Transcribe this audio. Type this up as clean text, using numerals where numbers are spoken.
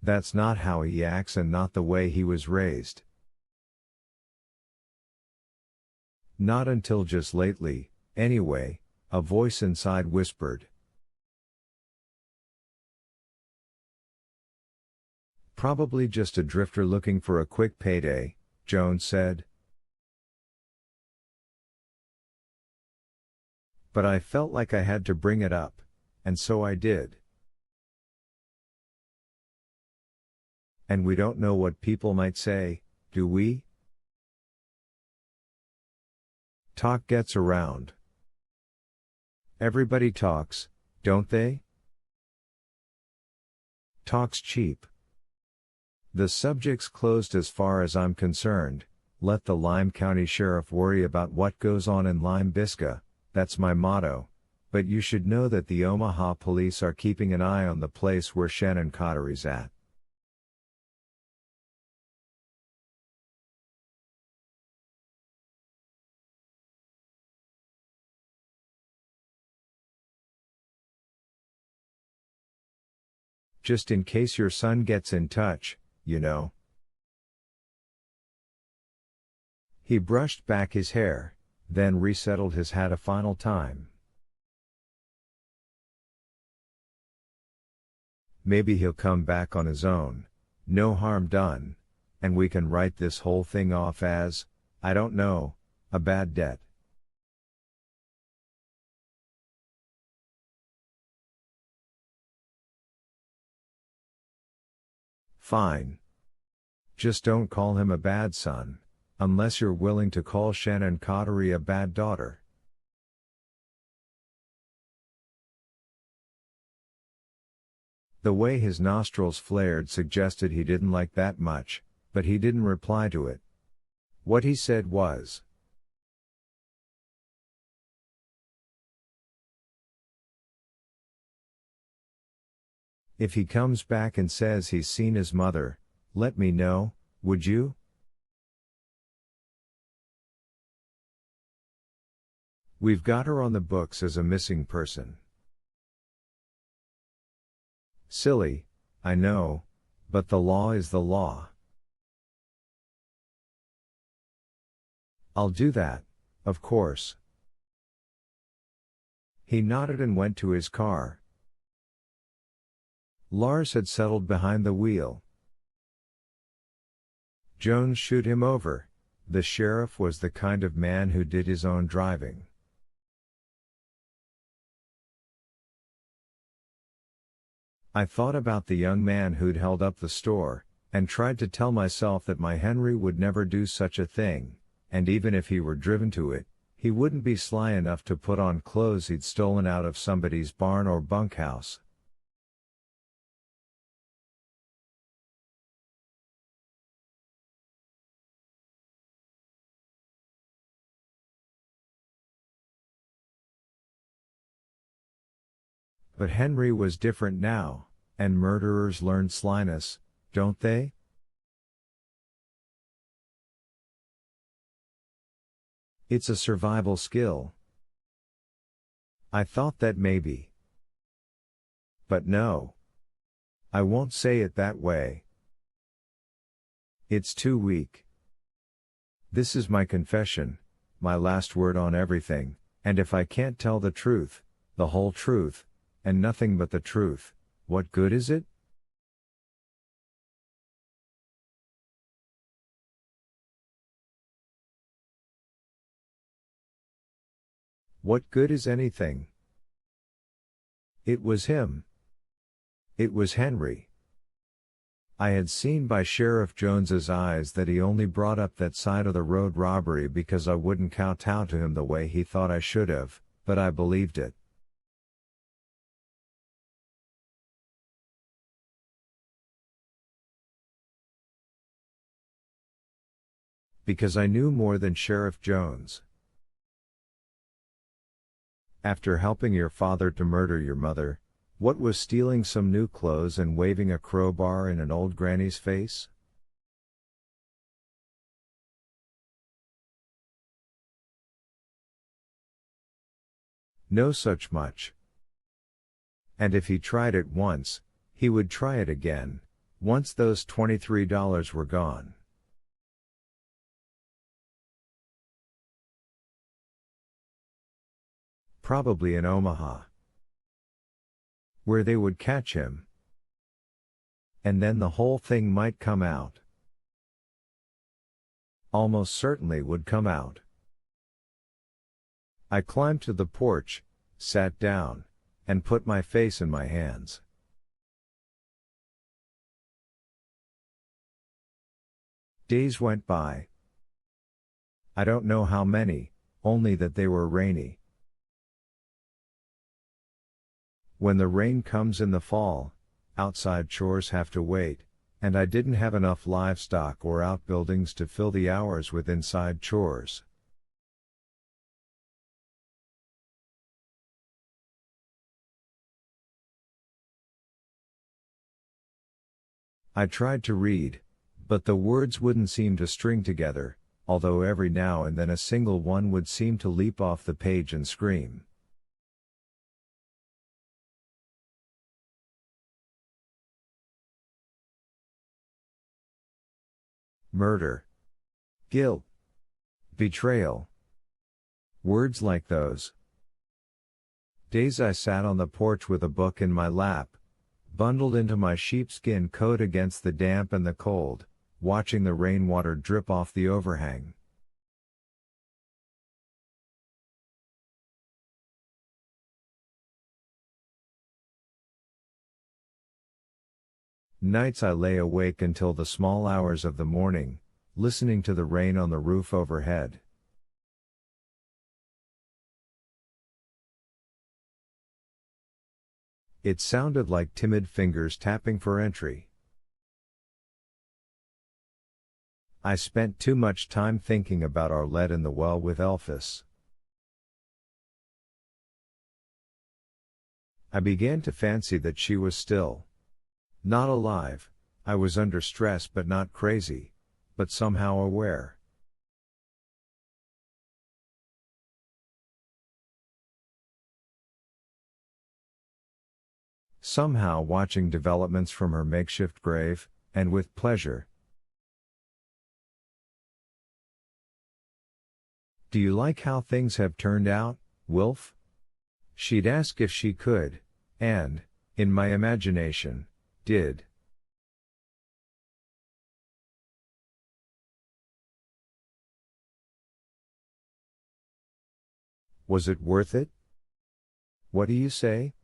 That's not how he acts and not the way he was raised. Not until just lately, anyway, a voice inside whispered. Probably just a drifter looking for a quick payday, Jones said. But I felt like I had to bring it up, and so I did. And we don't know what people might say, do we? Talk gets around. Everybody talks, don't they? Talk's cheap. The subject's closed as far as I'm concerned. Let the Lime County Sheriff worry about what goes on in Lime Bisca, that's my motto. But you should know that the Omaha police are keeping an eye on the place where Shannon Cottery's at. Just in case your son gets in touch, you know. He brushed back his hair, then resettled his hat a final time. Maybe he'll come back on his own, no harm done, and we can write this whole thing off as, I don't know, a bad debt. Fine. Just don't call him a bad son, unless you're willing to call Shannon Cottery a bad daughter. The way his nostrils flared suggested he didn't like that much, but he didn't reply to it. What he said was, if he comes back and says he's seen his mother, let me know, would you? We've got her on the books as a missing person. Silly, I know, but the law is the law. I'll do that, of course. He nodded and went to his car. Lars had settled behind the wheel. Jones shoot him over. The sheriff was the kind of man who did his own driving. I thought about the young man who'd held up the store, and tried to tell myself that my Henry would never do such a thing, and even if he were driven to it, he wouldn't be sly enough to put on clothes he'd stolen out of somebody's barn or bunkhouse. But Henry was different now, and murderers learn slyness, don't they? It's a survival skill. I thought that maybe. But no. I won't say it that way. It's too weak. This is my confession, my last word on everything, and if I can't tell the truth, the whole truth, and nothing but the truth, what good is it? What good is anything? It was him. It was Henry. I had seen by Sheriff Jones's eyes that he only brought up that side of the road robbery because I wouldn't kowtow to him the way he thought I should have, but I believed it. Because I knew more than Sheriff Jones. After helping your father to murder your mother, what was stealing some new clothes and waving a crowbar in an old granny's face? No such much. And if he tried it once, he would try it again, once those $23 were gone. Probably in Omaha, where they would catch him. And then the whole thing might come out. Almost certainly would come out. I climbed to the porch, sat down, and put my face in my hands. Days went by. I don't know how many, only that they were rainy. When the rain comes in the fall, outside chores have to wait, and I didn't have enough livestock or outbuildings to fill the hours with inside chores. I tried to read, but the words wouldn't seem to string together, although every now and then a single one would seem to leap off the page and scream. Murder. Guilt. Betrayal. Words like those. Days I sat on the porch with a book in my lap, bundled into my sheepskin coat against the damp and the cold, watching the rainwater drip off the overhang. Nights I lay awake until the small hours of the morning, listening to the rain on the roof overhead. It sounded like timid fingers tapping for entry. I spent too much time thinking about our lead in the well with Elphys. I began to fancy that she was still not alive. I was under stress but not crazy, but somehow aware. Somehow watching developments from her makeshift grave, and with pleasure. "Do you like how things have turned out, Wilf?" She'd ask if she could, and, in my imagination, did. Was it worth it? What do you say?